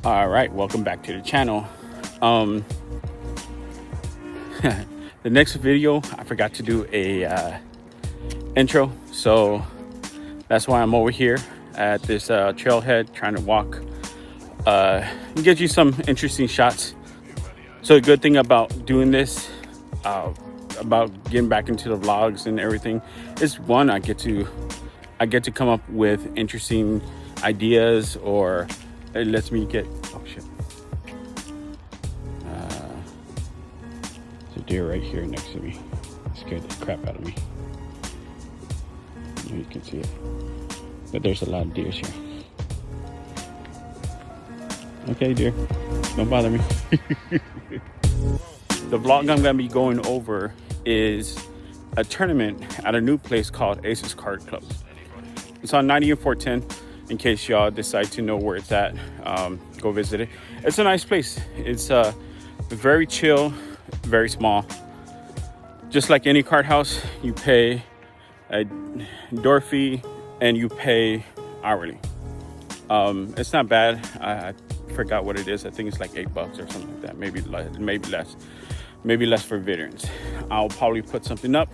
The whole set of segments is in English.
All right, welcome back to the channel. Um, the next video, I forgot to do a intro, so that's why I'm over here at this trailhead trying to walk and get you some interesting shots. So the good thing about doing this, about getting back into the vlogs and everything, is one, I get to come up with interesting ideas, or it lets me get oh shit. There's a deer right here next to me. It scared the crap out of me. You can see it, but there's a lot of deers here. Okay, deer, don't bother me. The vlog I'm gonna be going over is a tournament at a new place called Aces Card Club. It's on 90 and 410. In case y'all decide to know where it's at, go visit it. It's a nice place. It's very chill, very small. Just like any card house, you pay a door fee and you pay hourly. It's not bad. I forgot what it is. I think it's like $8 or something like that. Maybe less for veterans. I'll probably put something up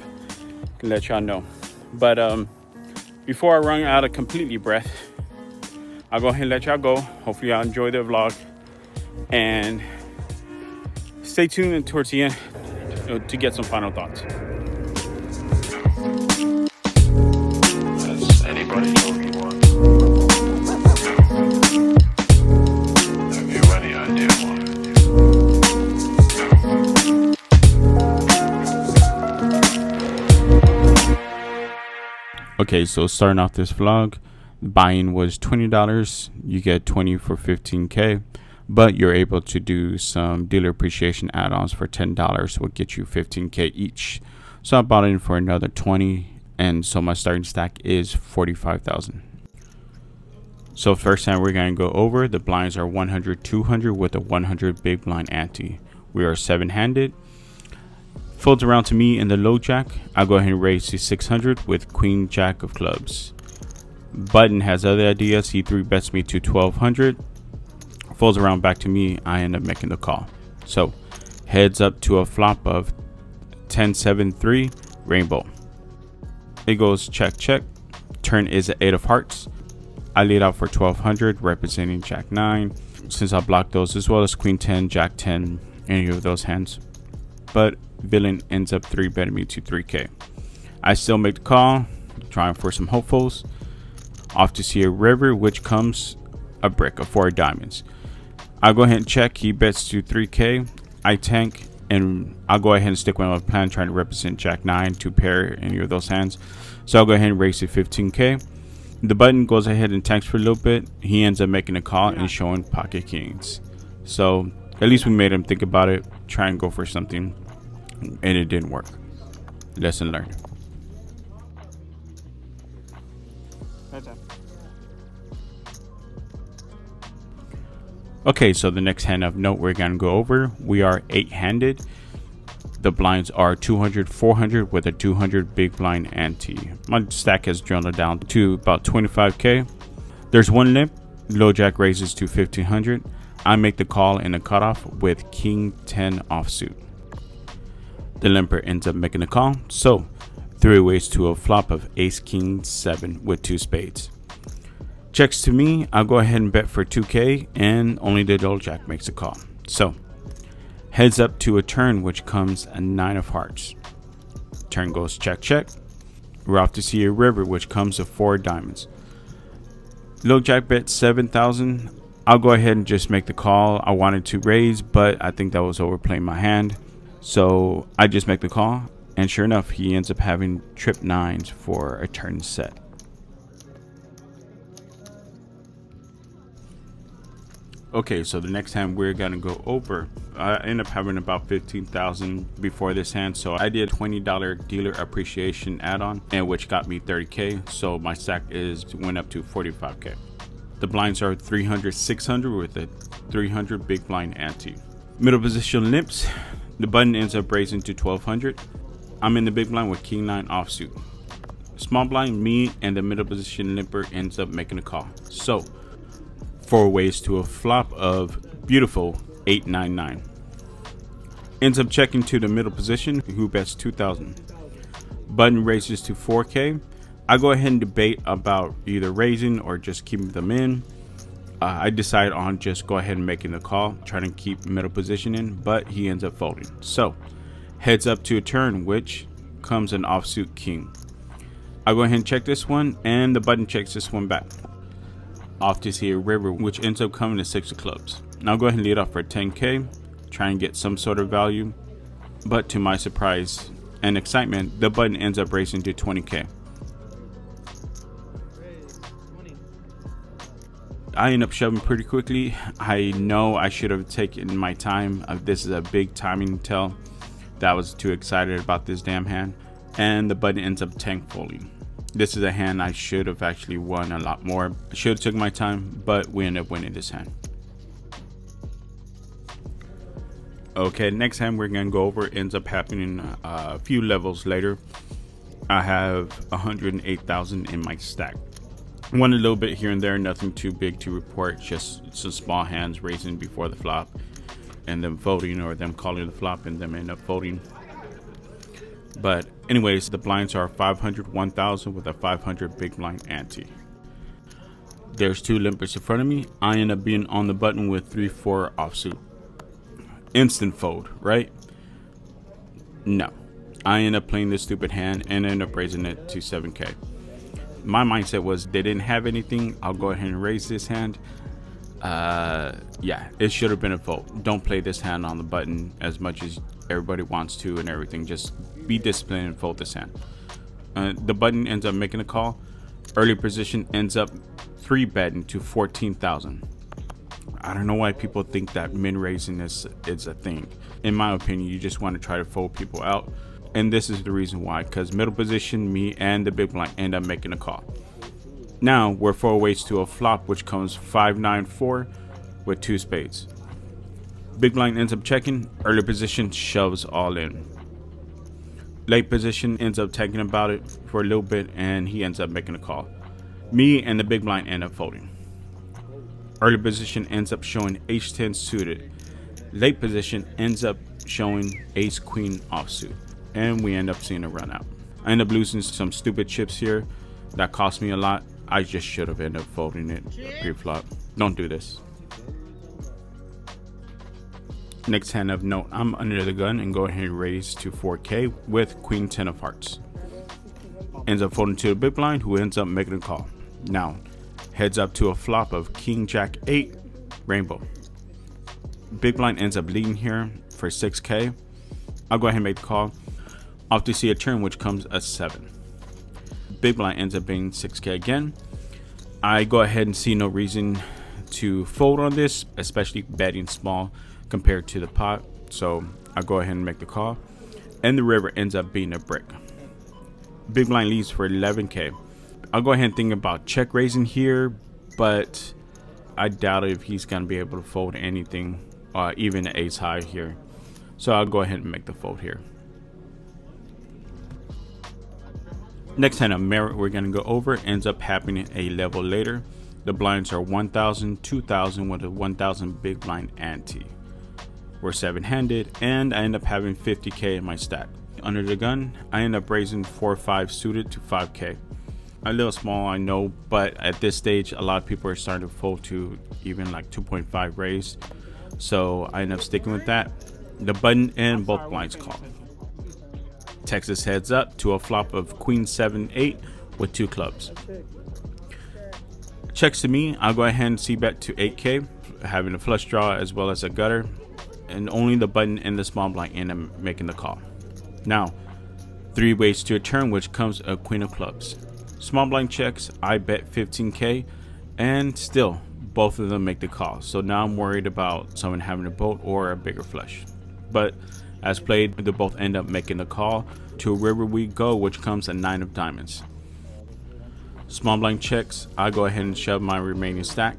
to let y'all know. But before I run out of completely breath, I'll go ahead and let y'all go. Hopefully y'all enjoy the vlog and stay tuned towards the end to get some final thoughts. Has anybody told you one? Have you any idea why? Okay, so starting off this vlog, buy-in was $20. You get 20 for 15K, but you're able to do some dealer appreciation add-ons for $10, will get you 15K each. So I bought in for another 20, and so my starting stack is 45,000. So first time we're going to go over, the blinds are 100, 200 with a 100 big blind ante. We are 7-handed. Folds around to me in the low jack. I'll go ahead and raise to 600 with queen jack of clubs. Button has other ideas. He 3-bets me to 1200. Folds around back to me. I end up making the call. So heads up to a flop of 10-7-3 rainbow. It goes check check. Turn is an 8 of hearts. I lead out for 1200 representing jack 9, since I blocked those, as well as queen 10, jack 10, any of those hands. But villain ends up 3-betting me to 3K. I still make the call, trying for some hopefuls. Off to see a river, which comes a brick of 4 diamonds. I'll go ahead and check. He bets to 3K. I tank, and I'll go ahead and stick with my plan, trying to represent jack 9 to pair any of those hands. So I'll go ahead and raise to 15K. The button goes ahead and tanks for a little bit. He ends up making a call and showing pocket kings. So at least we made him think about it, try and go for something, and it didn't work. Lesson learned. Okay, so the next hand of note we're going to go over, we are 8-handed. The blinds are 200, 400 with a 200 big blind ante. My stack has dwindled down to about 25K. There's one limp. Low jack raises to 1500. I make the call in a cutoff with king 10 offsuit. The limper ends up making the call, so 3 ways to a flop of ace king 7 with 2 spades. Checks to me. I'll go ahead and bet for 2K, and only the low jack makes a call. So heads up to a turn, which comes a 9 of hearts. Turn goes check check. We're off to see a river, which comes a 4 diamonds. Low jack bet 7,000. I'll go ahead and just make the call. I wanted to raise, but I think that was overplaying my hand, so I just make the call, and sure enough, he ends up having trip 9s for a turn set. Okay, so the next hand we're gonna go over, I ended up having about 15,000 before this hand, so I did $20 dealer appreciation add-on, and which got me 30K, so my stack went up to 45K. The blinds are 300, 600 with a 300 big blind ante. Middle position limps. The button ends up raising to 1200. I'm in the big blind with king 9 offsuit. Small blind, me and the middle position limper ends up making a call. So 4 ways to a flop of beautiful 899. Ends up checking to the middle position, who bets 2,000. Button raises to 4K. I go ahead and debate about either raising or just keeping them in. I decide on just go ahead and making the call, trying to keep middle position in, but he ends up folding. So heads up to a turn, which comes an offsuit king. I go ahead and check this one, and the button checks this one back. Off to see a river, which ends up coming to 6 of clubs. Now I'll go ahead and lead off for 10K, try and get some sort of value, but to my surprise and excitement, the button ends up racing to 20K. I end up shoving pretty quickly. I know I should have taken my time. This is a big timing tell that I was too excited about this damn hand, and the button ends up tank folding. This is a hand I should have actually won a lot more. I should have took my time, but we end up winning this hand. Okay, next hand we're gonna go over ends up happening a few levels later. I have 108,000 in my stack. Won a little bit here and there, nothing too big to report, just some small hands raising before the flop and them folding, or them calling the flop and them end up folding. But anyways, the blinds are 500, 1,000 with a 500 big blind ante. There's 2 limpers in front of me. I end up being on the button with 3-4 offsuit. Instant fold, right? No. I end up playing this stupid hand and end up raising it to 7K. My mindset was they didn't have anything. I'll go ahead and raise this hand. Yeah, it should have been a fold. Don't play this hand on the button as much as everybody wants to and everything. Just be disciplined and fold this hand. The button ends up making a call. Early position ends up 3-betting to 14,000. I don't know why people think that min raising is a thing. In my opinion, you just want to try to fold people out. And this is the reason why, because middle position, me and the big blind end up making a call. Now we're 4 ways to a flop, which comes 5-9-4 with 2 spades. Big blind ends up checking. Early position shoves all in. Late position ends up taking about it for a little bit, and he ends up making a call. Me and the big blind end up folding. Early position ends up showing H10 suited. Late position ends up showing Ace Queen offsuit, and we end up seeing a run out. I end up losing some stupid chips here that cost me a lot. I just should have ended up folding it pre-flop. Don't do this. Next hand of note, I'm under the gun and go ahead and raise to 4K with Queen 10 of hearts. Ends up folding to the big blind, who ends up making a call. Now heads up to a flop of King Jack 8 rainbow. Big blind ends up leading here for 6K. I'll go ahead and make the call. Off to see a turn, which comes a 7. Big blind ends up being 6K again. I go ahead and see no reason to fold on this, especially betting small compared to the pot. So I go ahead and make the call, and the river ends up being a brick. Big blind leads for 11K. I'll go ahead and think about check raising here, but I doubt if he's gonna be able to fold anything, even ace high here. So I'll go ahead and make the fold here. Next hand of merit we're gonna go over ends up happening a level later. The blinds are 1,000, 2,000 with a 1,000 big blind ante. We're 7-handed, and I end up having 50K in my stack. Under the gun, I end up raising 4-5 suited to 5K. A little small, I know, but at this stage, a lot of people are starting to fold to even like 2.5 raise. So I end up sticking with that. The button and both blinds call. Texas heads up to a flop of Queen 7-8 with 2 clubs. Checks to me, I'll go ahead and c-bet to 8K, having a flush draw as well as a gutter, and only the button and the small blind end up making the call. Now, 3 ways to a turn, which comes a Queen of clubs. Small blind checks, I bet 15K, and still both of them make the call. So now I'm worried about someone having a bolt or a bigger flush. But as played, they both end up making the call. To a river we go, which comes a 9 of diamonds. Small blind checks, I go ahead and shove my remaining stack.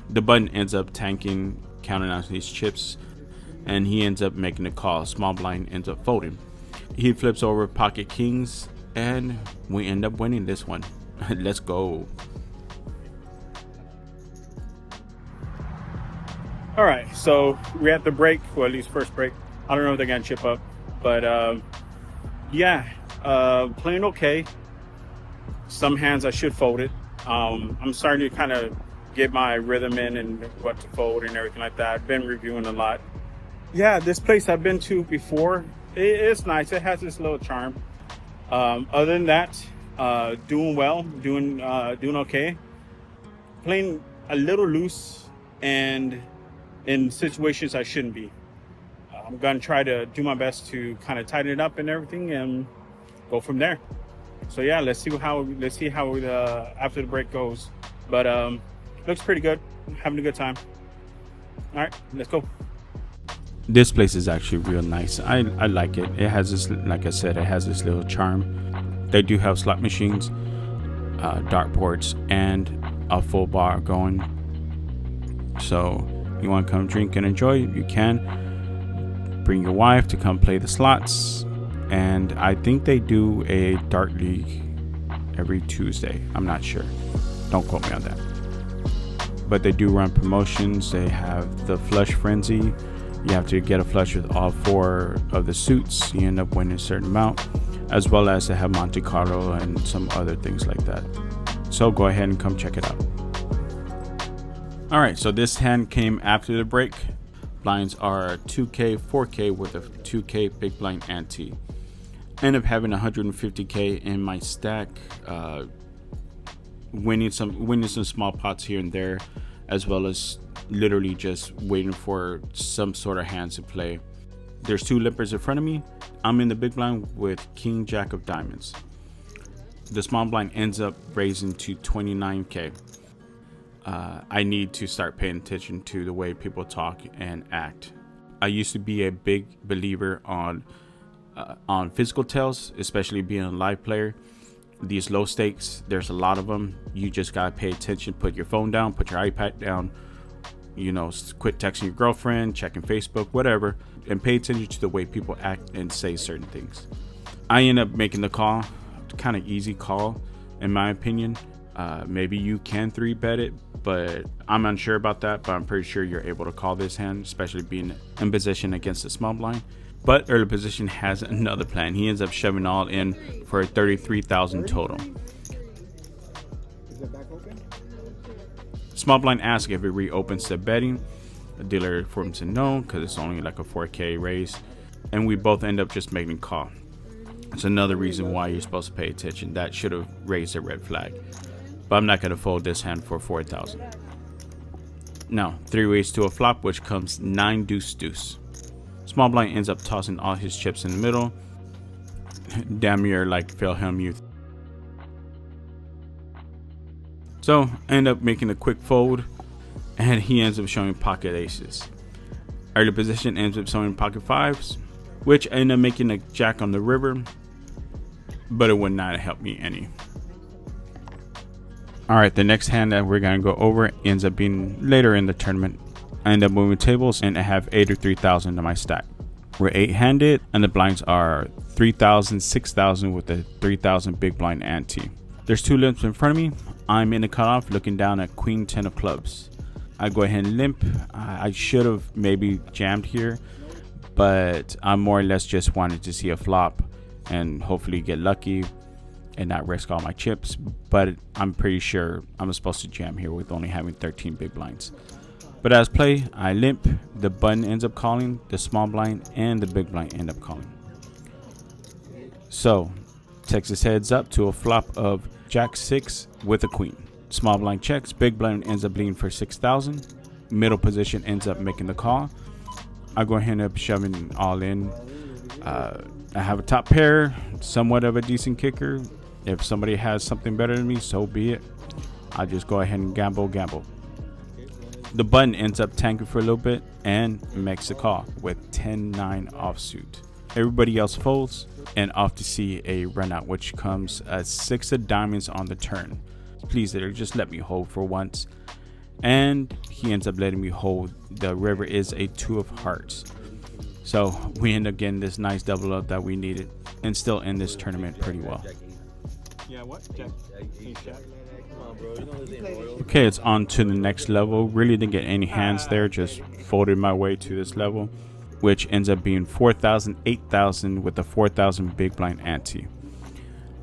The button ends up tanking, counting out these chips, and he ends up making the call. Small blind ends up folding. He flips over pocket kings, and we end up winning this one. Let's go. All right, so we're at the break, or at least first break. I don't know if they're gonna chip up, but yeah, playing okay. Some hands I should fold it. I'm starting to kind of get my rhythm in and what to fold and everything like that. I've been reviewing a lot. Yeah, this place I've been to before, it's nice. It has this little charm. Other than that, doing well, doing okay. Playing a little loose and in situations I shouldn't be. I'm gonna try to do my best to kind of tighten it up and everything, and go from there. So yeah, let's see how after the break goes. But looks pretty good. Having a good time. All right, let's go. This place is actually real nice. I like it. It has this, like I said, it has this little charm. They do have slot machines, dartboards, and a full bar going. So you want to come drink and enjoy, you can. Bring your wife to come play the slots. And I think they do a dart league every Tuesday. I'm not sure. Don't quote me on that. But they do run promotions. They have the flush frenzy. You have to get a flush with all 4 of the suits. You end up winning a certain amount, as well as they have Monte Carlo and some other things like that. So go ahead and come check it out. All right, so this hand came after the break. Blinds are 2K, 4K with a 2K big blind ante. End up having 150K in my stack, winning some small pots here and there, as well as literally just waiting for some sort of hands to play. There's 2 limpers in front of me. I'm in the big blind with King Jack of Diamonds. The small blind ends up raising to 29K. I need to start paying attention to the way people talk and act. I used to be a big believer on physical tells, especially being a live player. These low stakes, there's a lot of them. You just gotta pay attention. Put your phone down, put your iPad down, quit texting your girlfriend, checking Facebook, whatever, and pay attention to the way people act and say certain things. I end up making the call. Kind of easy call in my opinion. Maybe you can 3-bet it, but I'm unsure about that. But I'm pretty sure you're able to call this hand, especially being in position against the small blind. But early position has another plan. He ends up shoving all in for 33,000 total. Is it back open? Small blind asks if it reopens the betting. The dealer informs him no, because it's only like a 4K raise, and we both end up just making a call. It's another reason why you're supposed to pay attention. That should have raised a red flag. But I'm not going to fold this hand for 4,000. Now, 3 ways to a flop, which comes 9 deuce deuce. Small blind ends up tossing all his chips in the middle. Damn near like Phil Hellmuth. So I end up making a quick fold, and he ends up showing pocket aces. Early position ends up showing pocket 5s, which I end up making a jack on the river, but it would not help me any. Alright, the next hand that we're going to go over ends up being later in the tournament. I end up moving tables, and I have 83,000 in my stack. We're 8-handed, and the blinds are 3,000, 6,000 with a 3,000 big blind ante. There's 2 limps in front of me. I'm in the cutoff looking down at Queen 10 of clubs. I go ahead and limp. I should have maybe jammed here, but I more or less just wanted to see a flop and hopefully get lucky and not risk all my chips. But I'm pretty sure I'm supposed to jam here with only having 13 big blinds. But as play, I limp. The button ends up calling, the small blind and the big blind end up calling. So Texas heads up to a flop of Jack 6 with a queen. Small blind checks, big blind ends up bleeding for 6,000. Middle position ends up making the call. I go ahead and end up shoving all in. I have a top pair, somewhat of a decent kicker. If somebody has something better than me, so be it. I just go ahead and gamble. The button ends up tanking for a little bit and makes the call with 10-9 offsuit. Everybody else folds, and off to see a run out, which comes a 6 of diamonds on the turn. Please, there, just let me hold for once. And he ends up letting me hold. The river is a 2 of hearts. So we end up getting this nice double up that we needed and still end this tournament pretty well. Yeah, what? Jack. Okay, it's on to the next level. Really didn't get any hands there, just folded my way to this level, which ends up being 4,000, 8,000 with a 4,000 big blind ante.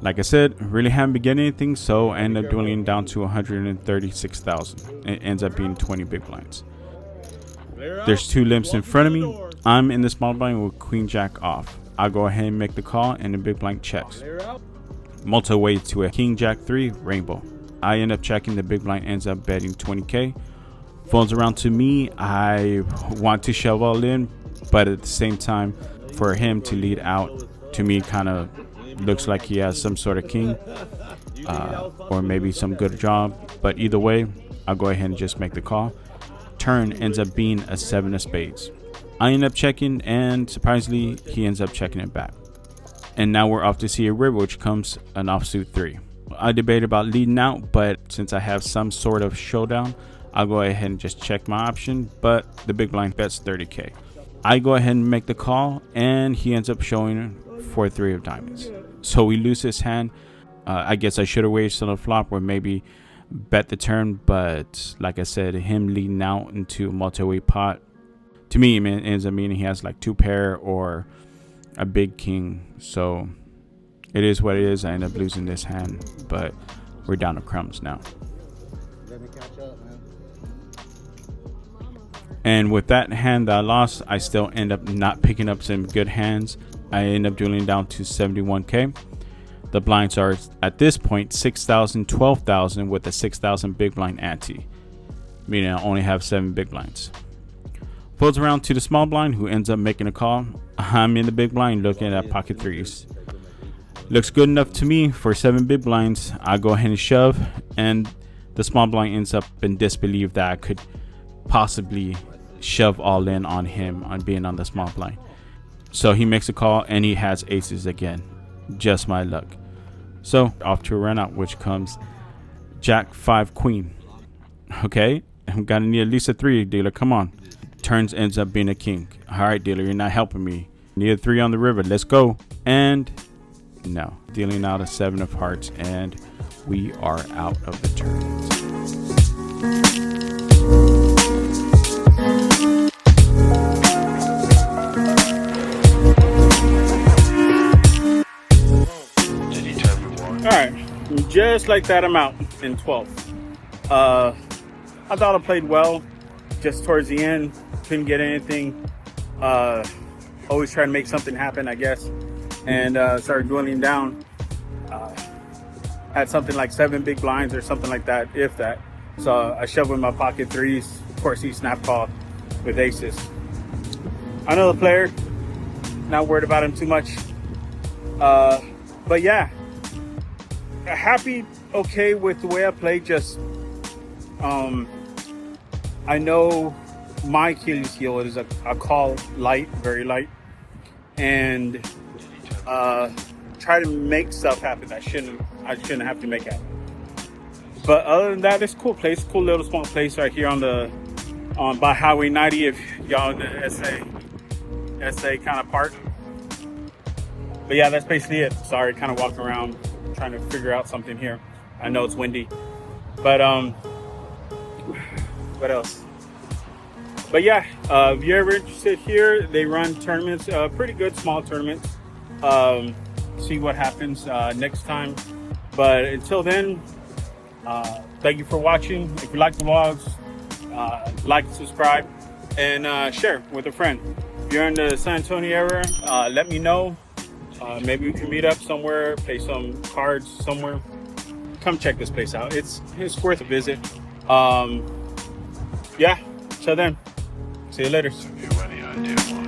Like I said, really haven't been getting anything, so I ended up dueling down to 136,000. It ends up being 20 big blinds. There's two limps in front of me. I'm in the small blind with queen jack off. I'll go ahead and make the call, and the big blind checks. Multi-way to a king jack 3 rainbow. I end up checking. The big blind ends up betting 20k. Folds around to me. I want to shove all in, but at the same time, for him to lead out, to me kind of looks like he has some sort of king, or maybe some good job. But either way, I'll go ahead and just make the call. Turn ends up being a 7 of spades. I end up checking, and surprisingly, he ends up checking it back. And now we're off to see a river, which comes an offsuit 3. I debate about leading out, but since I have some sort of showdown, I'll go ahead and just check my option. But the big blind bets 30k. I go ahead and make the call, and he ends up showing for 3 of diamonds. So we lose his hand. I guess I should have waited on the flop, or maybe bet the turn. But like I said, him leading out into a multi-way pot, to me, it ends up meaning he has like 2 pair or a big king. So it is what it is. I end up losing this hand, but we're down to crumbs now. And with that hand that I lost, I still end up not picking up some good hands. I end up dueling down to 71k. The blinds are at this point 6,000, 12,000 with a 6,000 big blind ante, meaning I only have 7 big blinds. Folds around to the small blind, who ends up making a call. I'm in the big blind looking at pocket threes. Looks good enough to me for 7 big blinds. I go ahead and shove, and the small blind ends up in disbelief that I could possibly shove all in on him on being on the small blind. So he makes a call, and he has aces again. Just my luck. So off to a run out, which comes jack 5 queen. Okay, I'm gonna need at least a 3, dealer. Come on. Turns ends up being a king. All right, dealer, you're not helping me. Need a 3 on the river. Let's go. And no, dealing out a 7 of hearts, and we are out of the tournament. All right, just like that, I'm out in 12th. I thought I played well. Just towards the end, couldn't get anything. Always trying to make something happen, I guess. And started dwindling down. Had something like 7 big blinds or something like that, if that. So I shoved with my pocket threes. Of course, he snap called with aces. I know the player. Not worried about him too much. But yeah, happy, okay with the way I played. Just I know my Achilles heel is a call light, very light, and try to make stuff happen that I shouldn't have to make happen. But other than that, it's a cool place, cool little small place right here on by Highway 90. If y'all in the SA kind of part. But yeah, that's basically it. Sorry, kind of walking around trying to figure out something here. I know it's windy, but what else? But yeah, if you're ever interested here, they run tournaments, pretty good small tournaments. See what happens next time. But until then, thank you for watching. If you like the vlogs, like, subscribe, and share with a friend. If you're in the San Antonio area, let me know. Maybe we can meet up somewhere, play some cards somewhere. Come check this place out. It's worth a visit. Yeah, till then. See you later. Have you any idea why?